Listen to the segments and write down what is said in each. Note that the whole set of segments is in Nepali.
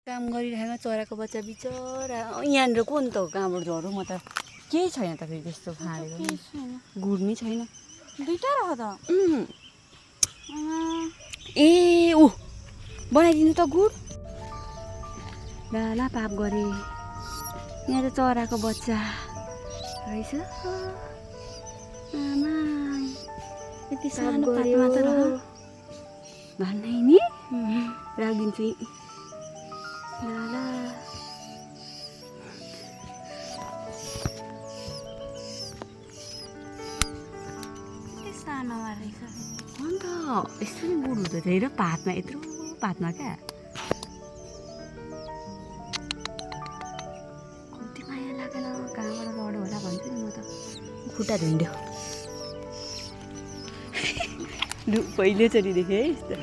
काम गरिरहेको चराको बच्चा बिचरा यहाँनिर को नि त हो कहाँबाट झरौँ म त केही छैन त फेरि त्यस्तो फाँडेको गुड नि छैन दुईटा रह त ए ऊ बनाइदिनु त गुड ला पाप गरे यहाँ त चराको बच्चा रहेछ आमा यति सानो पातमा त रह भन्नै नि राखिदिन्छु ला यति सानो रहेछ अन्त यस्तो नि गुड हुँदो रहेछ र पातमा यत्रो पातमा क्या कति माया लागेन कहाँबाट बढ्यो होला भन्छु नि म त खुट्टा धुइन्ड्यो पहिलोचोटि देखेँ है यस्तो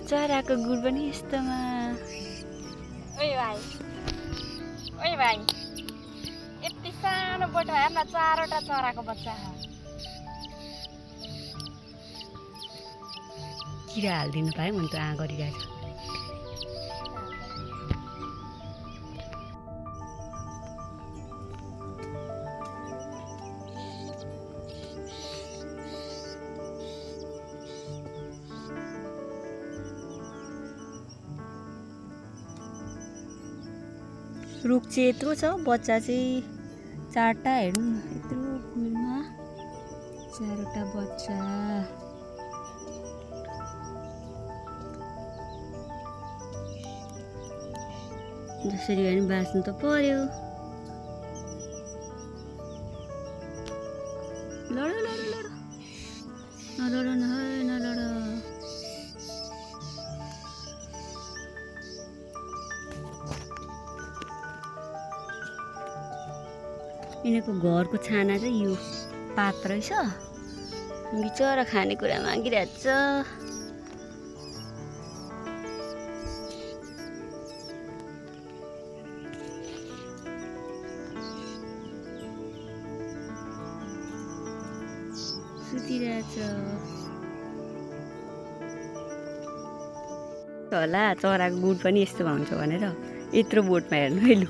चराको गुड पनि यस्तोमा ओइ भाइ यति सानो बोटमा हेर न 4वटा चराको बच्चा किरा हालिदिनु पाएँ भने त गरिरहेछ रुख चाहिँ यत्रो छ बच्चा चाहिँ 4टा हेर्नु न यत्रो फुलमा 4वटा बच्चा जसरी भए पनि बाँच्नु त पर्यो लड नलड नलड यिनीहरूको घरको छाना चाहिँ यो पात रहेछ बिचरा खानेकुरा मागिरहेछ सुतिरहेछ होला चराको गुड पनि यस्तोमा हुन्छ भनेर यत्रो बोटमा हेर्नु है लु